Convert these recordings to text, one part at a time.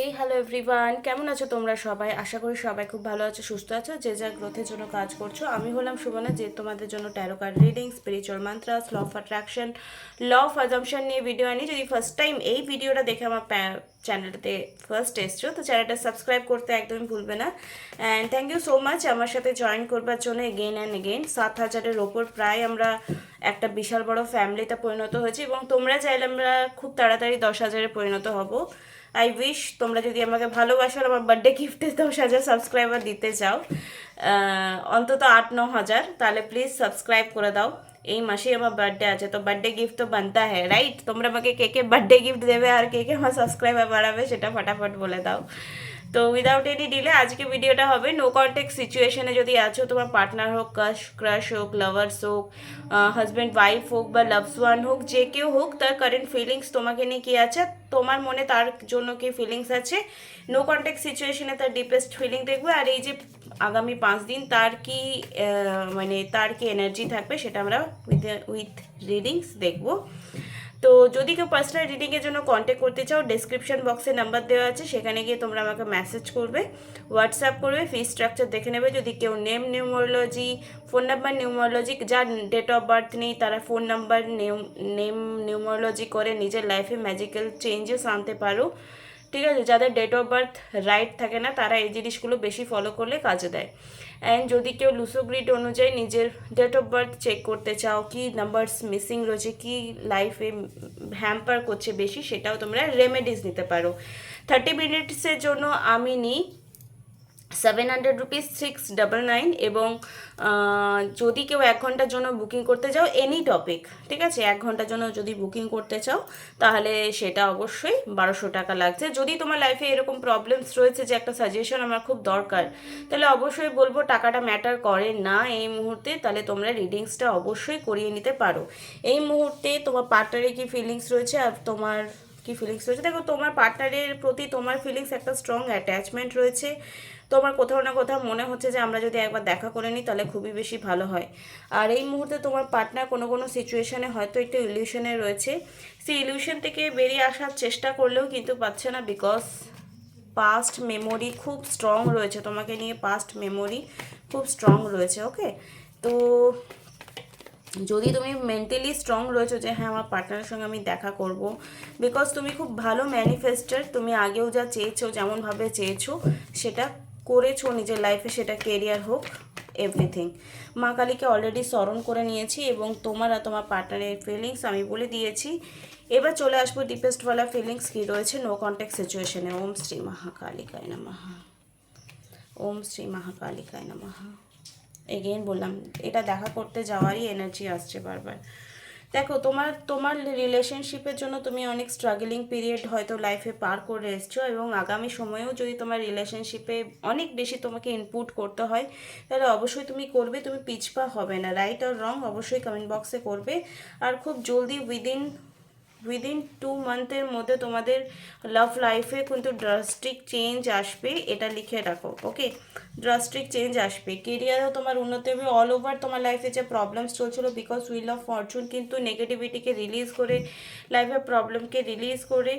এই hello everyone, কেমন আছো তোমরা সবাই? আশা করি সবাই খুব ভালো আছো, সুস্থ আছো, যে যার গ্রোথের জন্য কাজ করছো। আমি হলাম সুবর্ণা, যে তোমাদের জন্য tarot card reading, spiritual mantras, law of attraction, law of assumption নিয়ে ভিডিও আনি। যদি ফার্স্ট টাইম এই ভিডিওটা দেখে আমার চ্যানেলটাতে ফার্স্ট এসছো, তো চ্যানেলটা সাবস্ক্রাইব করতে একদমই ভুলবে না। And thank you so much আমার সাথে জয়েন করবার জন্য এগেন অ্যান্ড এগেন। 7,000-এর ওপর প্রায় আমরা একটা বিশাল বড় ফ্যামিলিতে পরিণত হয়েছি, এবং তোমরা চাইলে আমরা খুব তাড়াতাড়ি 10,000-এ পরিণত হব। আই উইশ তোমরা যদি আমাকে ভালোবাসার আমার বার্থডে গিফটে 10,000 সাবস্ক্রাইবার দিতে চাও, অন্তত 8-9 হাজার, তাহলে প্লিজ সাবস্ক্রাইব করে দাও। এই মাসেই আমার বার্থডে আছে, তো বার্থডে গিফট তো বানতা হ্যাঁ, রাইট? তোমরা আমাকে কে কে বার্থডে গিফট দেবে আর কে কে আমার সাবস্ক্রাইবার বাড়াবে সেটা ফটাফট বলে দাও। তো উইদাউট এনি ডিলে আজকে ভিডিওটা হবে নো কন্ট্যাক্ট সিচুয়েশনে যদি আছো, তোমার পার্টনার হোক, ক্রাশ হোক, লাভার্স হোক, হাজব্যান্ড ওয়াইফ হোক বা লাভস ওয়ান হোক, যে কেউ হোক, তার কারেন্ট ফিলিংস তোমাকে নিয়ে কী আছে, তোমার মনে তার জন্য কি ফিলিংস আছে। নো কন্ট্যাক্ট সিচুয়েশনে তার ডিপেস্ট ফিলিং দেখবে, আর এই যে আগামী 5 দিন তার কি মানে তার কি এনার্জি থাকবে সেটা আমরা উইথ রিডিংস দেখবো। তো যদি কেউ পার্সোনাল রিডিংয়ের জন্য কন্ট্যাক্ট করতে চাও, ডেসক্রিপশন বক্সে নাম্বার দেওয়া আছে, সেখানে গিয়ে তোমরা আমাকে মেসেজ করবে, হোয়াটসঅ্যাপ করবে, ফি স্ট্রাকচার দেখে নেবে। যদি কেউ নেম নিউমোলজি, ফোন নাম্বার নিউমোলজি, যার ডেট অফ বার্থ নেই, তারা ফোন নাম্বার নেম নিউমোলজি করে নিজের লাইফে ম্যাজিক্যাল চেঞ্জেস আনতে পারো। ঠিক আছে, যাদের ডেট অফ বার্থ রাইট থাকে না, তারা এই জিনিসগুলো বেশি ফলো করলে কাজে দেয়। অ্যান্ড যদি কেউ লুসো গ্রিড অনুযায়ী নিজের ডেট অফ বার্থ চেক করতে চাও, কি নাম্বারস মিসিং রয়েছে, কি লাইফে হ্যাম্পার করছে বেশি, সেটাও তোমরা রেমেডিস নিতে পারো। 30 মিনিটসের জন্য আমি নিই 700 রুপিস, 699। এবং যদি কেউ 1 ঘন্টার জন্য বুকিং করতে চাও এনি টপিক, ঠিক আছে, 1 ঘন্টার জন্য যদি বুকিং করতে চাও তাহলে সেটা অবশ্যই 1200 টাকা লাগছে। যদি তোমার লাইফে এরকম প্রবলেমস রয়েছে যে একটা সাজেশন আমার খুব দরকার, তাহলে অবশ্যই বলবো টাকাটা ম্যাটার করে না এই মুহূর্তে, তাহলে তোমরা রিডিংসটা অবশ্যই করিয়ে নিতে পারো। এই মুহূর্তে তোমার পার্টনারে কি ফিলিংস রয়েছে আর তোমার কি ফিলিংস রয়েছে, দেখো তোমার পার্টনারের প্রতি তোমার ফিলিংস একটা স্ট্রং অ্যাটাচমেন্ট রয়েছে। তোমার কোথাও না কোথাও মনে হচ্ছে যে আমরা যদি একবার দেখা করে নিই তাহলে খুবই বেশি ভালো হয়। আর এই মুহূর্তে তোমার পার্টনার কোনো কোনো সিচুয়েশনে হয়তো একটু ইলিউশনে রয়েছে, সেই ইলিউশন থেকে বেরিয়ে আসার চেষ্টা করলেও কিন্তু পাচ্ছে না, বিকজ পাস্ট মেমোরি খুব স্ট্রং রয়েছে তোমাকে নিয়ে, পাস্ট মেমোরি খুব স্ট্রং রয়েছে। ওকে, তো যদি তুমি মেন্টালি স্ট্রং রয়েছো যে হ্যাঁ আমার পার্টনারের সঙ্গে আমি দেখা করব, বিকজ তুমি খুব ভালো ম্যানিফেস্টার, তুমি আগেও যা চেয়েছো, যেমনভাবে চেয়েছো সেটা করেছো নিজের লাইফে, সেটা কেরিয়ার হোক, এভরিথিং। মা কালীকে অলরেডি স্মরণ করে নিয়েছি, এবং তোমার আর তোমার পার্টনারের ফিলিংস আমি বলে দিয়েছি। এবার চলে আসবো ডিপেস্টওয়ালা ফিলিংস কী রয়েছে নো কন্ট্যাক্ট সিচুয়েশনে। ওম শ্রী মহাকালিকায় নমঃ, ওম শ্রী মহাকালিকায় নমঃ। এগেইন বললাম, এটা দেখা করতে যাওয়ারই এনার্জি আসছে বারবার। দেখো তোমার তোমার রিলেশনশিপের জন্য তুমি অনেক স্ট্রাগলিং পিরিয়ড হয়তো লাইফে পার করে এসছো, এবং আগামী সময়েও যদি তোমার রিলেশনশিপে অনেক বেশি তোমাকে ইনপুট করতে হয় তাহলে অবশ্যই তুমি করবে, তুমি পিছপা হবে না। রাইট আর রং অবশ্যই কমেন্ট বক্সে করবে। আর খুব জলদি উইদিন 2 মান্থের মধ্যে তোমাদের লাভ লাইফে কিন্তু ড্রাস্টিক চেঞ্জ আসবে, এটা লিখে রাখো। ওকে, ড্রাস্টিক চেঞ্জ আসবে, কেরিয়ারও তোমার উন্নতি হবে। অল ওভার তোমার লাইফে যে প্রবলেমস চলছিল, বিকজ উইল অফ ফরচুন কিন্তু নেগেটিভিটিকে রিলিজ করে, লাইফের প্রবলেমকে রিলিজ করে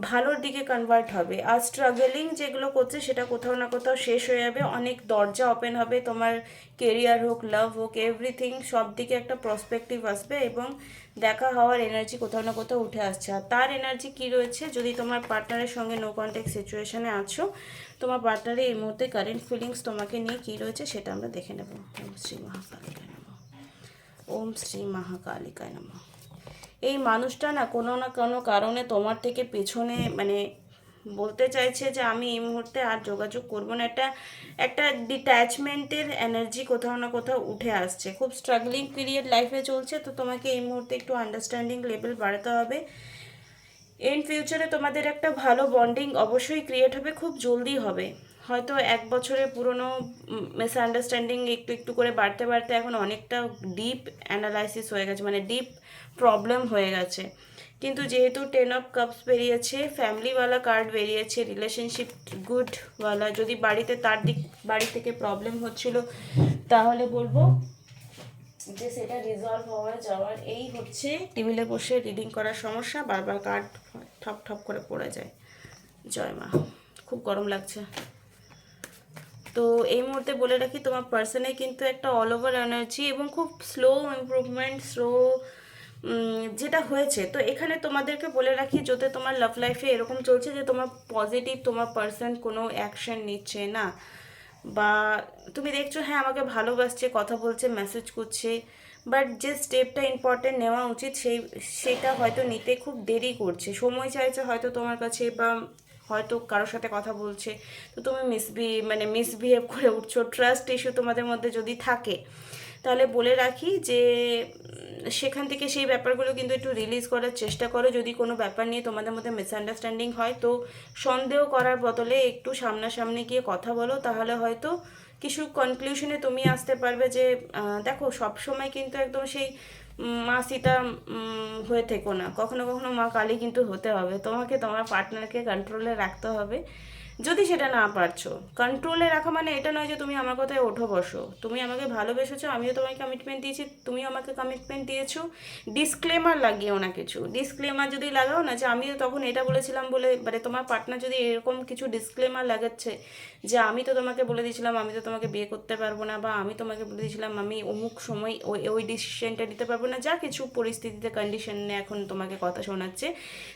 ভালোর দিকে কনভার্ট হবে। আর স্ট্রাগলিং যেগুলো করছে সেটা কোথাও না কোথাও শেষ হয়ে যাবে, অনেক দরজা ওপেন হবে, তোমার কেরিয়ার হোক, লাভ হোক, এভরিথিং, সব দিকে একটা প্রসপেক্টিভ আসবে, এবং দেখা হওয়ার এনার্জি কোথাও না কোথাও উঠে আসছে। আর তার এনার্জি কী রয়েছে, যদি তোমার পার্টনারের সঙ্গে নো কন্ট্যাক্ট সিচুয়েশানে আছো, তোমার পার্টনারের এই মুহূর্তে কারেন্ট ফিলিংস তোমাকে নিয়ে কী রয়েছে সেটা আমরা দেখে নেব। ওম শ্রী মহাকালিকায় নমঃ, ওম শ্রী মহাকালিকায় নমঃ। এই মানুষটা না কোনো কারণে তোমার থেকে পেছনে মানে বলতে চাইছে যে আমি এই মুহূর্তে আর যোগাযোগ করবো না, একটা একটা ডিট্যাচমেন্টের এনার্জি কোথাও না কোথাও উঠে আসছে। খুব স্ট্রাগলিং পিরিয়ড লাইফে চলছে, তো তোমাকে এই মুহূর্তে একটু আন্ডারস্ট্যান্ডিং লেভেল বাড়াতে হবে। ইন ফিউচারে তোমাদের একটা ভালো বন্ডিং অবশ্যই ক্রিয়েট হবে, খুব জলদি হবে। হয়তো 1 বছরের পুরনো মিসআন্ডারস্ট্যান্ডিং একটু একটু করে বাড়তে বাড়তে এখন অনেকটা ডিপ অ্যানালাইসিস হয়ে গেছে, মানে ডিপ প্রবলেম হয়ে গেছে। কিন্তু যেহেতু 10 অফ কাপস বেরিয়েছে, ফ্যামিলিওয়ালা কার্ড বেরিয়েছে, রিলেশনশিপ গুডওয়ালা, যদি বাড়ি থেকে প্রবলেম হচ্ছিল তাহলে বলবো যে সেটা রিজলভ হওয়ার যাওয়ার এই হচ্ছে টেবিলে বসে রিডিং করার সমস্যা, বারবার কার্ড ঠপ ঠপ করে পড়ে যায়। জয় মা, খুব গরম লাগছে। তো এই মুহূর্তে বলে রাখি তোমার পার্সনে কিন্তু একটা অল ওভার এনার্জি এবং খুব স্লো ইমপ্রুভমেন্ট, স্লো যেটা হয়েছে। তো এখানে তোমাদেরকে বলে রাখি, যদি তোমার লাভ লাইফে এরকম চলছে যে তোমার পজিটিভ তোমার পার্সন কোনো অ্যাকশন নিচ্ছে না, বা তুমি দেখছো হ্যাঁ আমাকে ভালোবাসছে, কথা বলছে, মেসেজ করছে, বাট যে স্টেপটা ইম্পর্টেন্ট নেওয়া উচিত সেটা হয়তো নিতে খুব দেরি করছে, সময় চাইছে হয়তো তোমার কাছে, বা হয়তো কারোর সাথে কথা বলছে, তো তুমি মিসবিহেভ করে উঠছো। ট্রাস্ট ইস্যু তোমাদের মধ্যে যদি থাকে, তাহলে বলে রাখি যে সেখান থেকে সেই ব্যাপারগুলো কিন্তু একটু রিলিজ করার চেষ্টা করো। যদি কোনো ব্যাপার নিয়ে তোমাদের মধ্যে মিসআন্ডারস্ট্যান্ডিং হয়, তো সন্দেহ করার বদলে একটু সামনাসামনি গিয়ে কথা বলো, তাহলে হয়তো কিছু কনক্লুশনে তুমি আসতে পারবে যে দেখো সব সময় কিন্তু একদম সেই মা সীতা হয়ে থেকো না, কখনো কখনো মা কালী কিন্তু হতে হবে। তোমাকে তোমার পার্টনারকে কন্ট্রোলে রাখতে হবে। যদি সেটা না পারছো, কন্ট্রোলে রাখা মানে এটা নয় যে তুমি আমার কথায় ওঠো বসো। তুমি আমাকে ভালোবেসেছো, আমিও তোমাকে কমিটমেন্ট দিয়েছি, তুমিও আমাকে কমিটমেন্ট দিয়েছো। ডিসক্লেমার লাগিও না কিছু। ডিসক্লেমার যদি লাগাও না যে আমি তো তখন এটা বলেছিলাম বলে, মানে তোমার পার্টনার যদি এরকম কিছু ডিসক্লেমার লাগাচ্ছে যে আমি তো তোমাকে বলে দিয়েছিলাম আমি তো তোমাকে বিয়ে করতে পারবো না, বা আমি তোমাকে বলে দিয়েছিলাম আমি অমুক সময় ওই ওই ডিসিশনটা নিতে পারবো না, যা কিছু পরিস্থিতিতে কন্ডিশনে এখন তোমাকে কথা শোনাচ্ছে,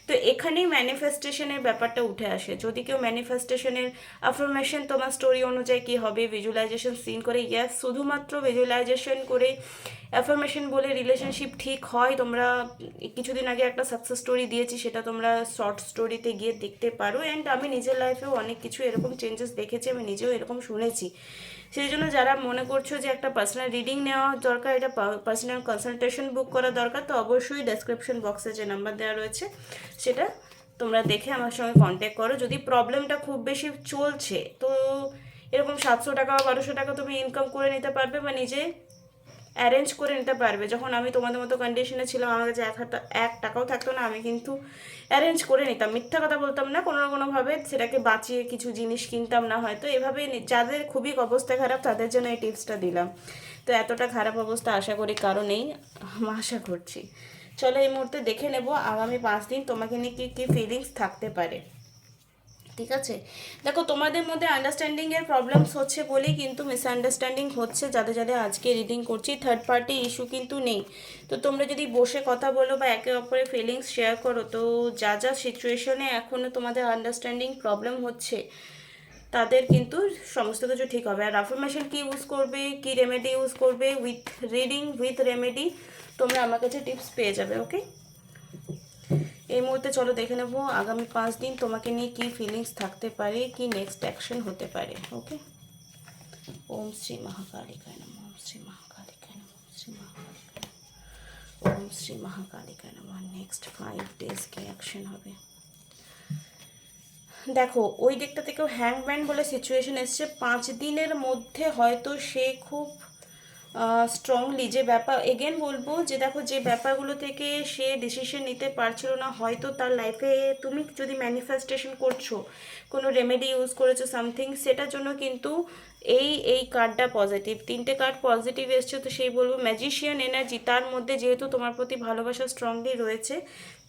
তো এখানেই ম্যানিফেস্টেশনের ব্যাপারটা উঠে আসে। যদি কেউ ম্যানিফেস্টেশনের আফার্মেশন তোমার স্টোরি অনুযায়ী কী হবে, ভিজুয়ালাইজেশন সিন করে, ইয়াস শুধুমাত্র ভিজুয়ালাইজেশন করে অ্যাফার্মেশন বলে রিলেশনশিপ ঠিক হয়। তোমরা কিছুদিন আগে একটা সাকসেস স্টোরি দিয়েছি, সেটা তোমরা শর্ট স্টোরিতে গিয়ে দেখতে পারো। অ্যান্ড আমি নিজের লাইফেও অনেক কিছু এরকম চেঞ্জেস দেখেছি, আমি নিজেও এরকম শুনেছি। সেই জন্য যারা মনে করছো যে একটা পার্সোনাল রিডিং নেওয়া দরকার, এটা পার্সোনাল কনসালটেশন বুক করা দরকার, তো অবশ্যই ডেসক্রিপশন বক্সে যে নাম্বার দেওয়া রয়েছে সেটা তোমরা দেখে আমার সঙ্গে কন্ট্যাক্ট করো। যদি প্রবলেমটা খুব বেশি চলছে, তো এরকম 700 টাকা বা 1200 টাকা তুমি ইনকাম করে নিতে পারবে, বা নিজে অ্যারেঞ্জ করে নিতে পারবে। যখন আমি তোমাদের মতো কন্ডিশনে ছিলাম, আমার কাছে 1 টাকাও থাকতো না, আমি কিন্তু অ্যারেঞ্জ করে নিতাম, মিথ্যা কথা বলতাম না, কোনো না কোনোভাবে সেটাকে বাঁচিয়ে কিছু জিনিস কিনতাম না হয়তো। এভাবে যাদের খুবই অবস্থা খারাপ তাদের জন্য এই টিপসটা দিলাম। তো এতটা খারাপ অবস্থা আশা করি কারো নেই, আশা করছি। চলো এই মুহূর্তে দেখে নেব আগামী 5 দিন তোমাকে নিয়ে কী কী ফিলিংস থাকতে পারে। ঠিক আছে, দেখো তোমাদের মধ্যে আন্ডারস্ট্যান্ডিংয়ের প্রবলেমস হচ্ছে বলেই কিন্তু মিসআন্ডারস্ট্যান্ডিং হচ্ছে। যাদের যাদের আজকে রিডিং করছি, থার্ড পার্টি ইস্যু কিন্তু নেই। তো তোমরা যদি বসে কথা বলো বা একে অপরের ফিলিংস শেয়ার করো, তো যা যা সিচুয়েশনে এখনও তোমাদের আন্ডারস্ট্যান্ডিং প্রবলেম হচ্ছে তাদের কিন্তু সমস্ত কিছু ঠিক হবে। আর আফার্মেশন কি ইউজ করবে, কি রেমেডি ইউজ করবে, উইথ রিডিং উইথ রেমেডি তোমরা আমার কাছে টিপস পেয়ে যাবে। ওকে, এই মুহূর্তে চলো দেখে নেবো আগামী 5 দিন তোমাকে নিয়ে কি ফিলিংস থাকতে পারে, কি নেক্সট অ্যাকশন হতে পারে। ওকে, ওম শ্রী মহাকালিকায় নমঃ, ওম শ্রী মহাকালিকায় নমঃ, ওম শ্রী মহাকালিকায় নমঃ, ওম শ্রী মহাকালিকায় নমঃ। নেক্সট 5 days কি অ্যাকশন হবে দেখো। ওই দিকটা থেকেও হ্যাংম্যান বলে সিচুয়েশন এসছে। 5 দিনের মধ্যে হয়তো সে খুব স্ট্রংলি যে ব্যাপার, এগেন বলবো যে দেখো যে ব্যাপারগুলো থেকে সে ডিসিশন নিতে পারছিল না, হয়তো তার লাইফে তুমি যদি ম্যানিফেস্টেশন করছো, কোনো রেমেডি ইউজ করেছো সামথিং, সেটার জন্য কিন্তু এই কার্ডটা পজিটিভ, 3টে কার্ড পজিটিভ এসছে। তো সেই বলবো ম্যাজিশিয়ান এনার্জি তার মধ্যে, যেহেতু তোমার প্রতি ভালোবাসা স্ট্রংলি রয়েছে,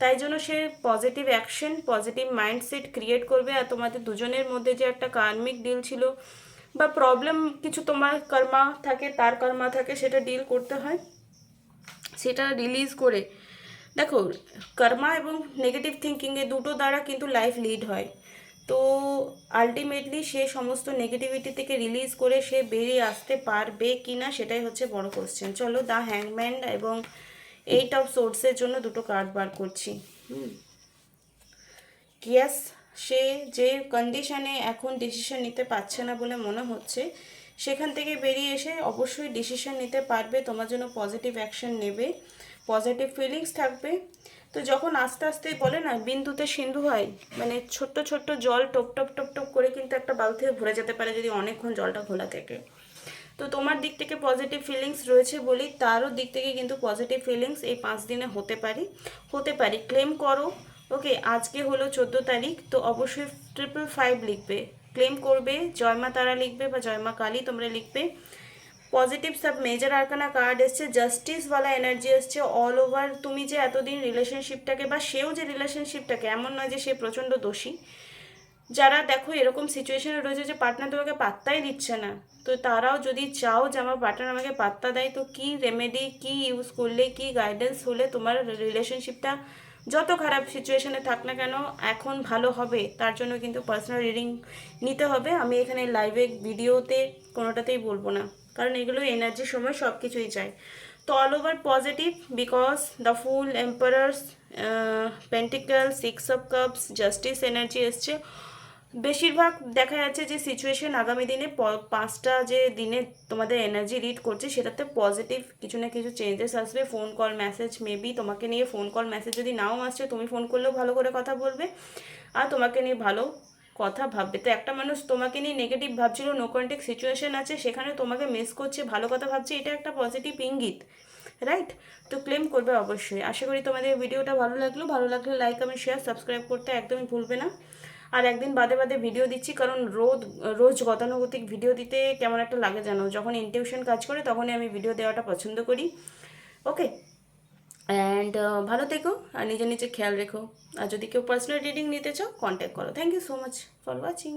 তাই জন্য সে positive action, positive mindset create করবে। আর তোমাদের দুজনের মধ্যে যে একটা কার্মিক ডিল ছিল বা প্রবলেম কিছু তোমার কর্মা থাকে, তার কর্মা থাকে, সেটা ডিল করতে হয়, সেটা রিলিজ করে। দেখো কর্মা এবং নেগেটিভ থিঙ্কিং এ দুটো দ্বারা কিন্তু লাইফ লিড হয়। তো আলটিমেটলি সে সমস্ত নেগেটিভিটি থেকে রিলিজ করে সে বেরিয়ে আসতে পারবে কি না, সেটাই হচ্ছে বড় কোশ্চেন। চলো দ্য হ্যাংম্যান এবং 8 of Swords-এর জন্য দুটো কার্ড বার করছি। ইয়াস, সে যে কন্ডিশনে এখন ডিসিশন নিতে পারছে না বলে মনে হচ্ছে, সেখান থেকে বেরিয়ে এসে অবশ্যই ডিসিশন নিতে পারবে, তোমার জন্য পজিটিভ অ্যাকশন নেবে, পজিটিভ ফিলিংস থাকবে। তো যখন আস্তে আস্তে বলে না বিন্দুতে সিন্ধু হয়, মানে ছোট্ট ছোট্ট জল টপ টপ টপ টপ করে কিন্তু একটা বালতি থেকে ভরে যেতে পারে যদি অনেকক্ষণ জলটা খোলা থাকে। তো তোমার দিক থেকে পজিটিভ ফিলিংস রয়েছে বলেই তারও দিক থেকে কিন্তু পজিটিভ ফিলিংস এই 5 দিনে হতে পারি ক্লেম করো। ওকে, আজকে হলো 14 তারিখ, তো অবশ্যই 555 লিখবে, ক্লেম করবে, জয় মা তারা লিখবে বা জয় মা কালী তোমরা লিখবে। পজিটিভ সব মেজর আরকানা কার্ড এসছে, জাস্টিসওয়ালা এনার্জি এসছে অল ওভার। তুমি যে এতদিন রিলেশনশিপটাকে, বা সেও যে রিলেশনশিপটাকে, এমন নয় যে সে প্রচণ্ড দোষী, যারা দেখো এরকম সিচুয়েশনে রয়েছে যে পার্টনার তোমাকে পাত্তাই দিচ্ছে না, তো তারাও যদি চাও যে আমার পার্টনার আমাকে পাত্তা দেয়, তো কী রেমেডি কী ইউজ করলে, কী গাইডেন্স হলে তোমার রিলেশনশিপটা যত খারাপ সিচুয়েশনে থাক না কেন এখন ভালো হবে, তার জন্য কিন্তু পার্সোনাল রিডিং নিতে হবে। আমি এখানে লাইভে ভিডিওতে কোনোটাতেই বলবো না, কারণ এগুলো এনার্জির সময় সব কিছুই চাই। তো all over positive, because the fool, emperors, pentacle, 6 of cups, justice energy এসছে। বেশিরভাগ দেখা যাচ্ছে যে সিচুয়েশন আগামী দিনে 5টা যে দিনে তোমাদের এনার্জি রিড করছে সেটাতে পজিটিভ কিছু না কিছু চেঞ্জেস আসবে। ফোন কল মেসেজ, মেবি তোমাকে নিয়ে ফোন কল মেসেজ যদি নাও আসছে, তুমি ফোন করলেও ভালো করে কথা বলবে আর তোমাকে নিয়ে ভালো কথা ভাববে। তো একটা মানুষ তোমাকে নিয়ে নেগেটিভ ভাবছিল, নো কন্ট্যাক্ট সিচুয়েশন আছে, সেখানে তোমাকে মিস করছে, ভালো কথা ভাবছে, এটা একটা পজিটিভ ইঙ্গিত, রাইট? তো ক্লেম করবে অবশ্যই। আশা করি তোমাদের ভিডিওটা ভালো লাগলো, ভালো লাগলে লাইক, কমেন্ট, শেয়ার, সাবস্ক্রাইব করতে একদমই ভুলবে না। আর একদিন বাদে বাদে ভিডিও দিচ্ছি, কারণ রোজ গতানুগতিক ভিডিও দিতে কেমন একটা লাগে জানো, যখন ইনটিউশন কাজ করে তখনই আমি ভিডিও দেওয়াটা পছন্দ করি। ওকে, অ্যান্ড ভালো থেকো আর নিজে নিজে খেয়াল রেখো। আর যদি কেউ পার্সোনাল রিডিং নিতে চাও কন্ট্যাক্ট করো। Thank you so much for watching.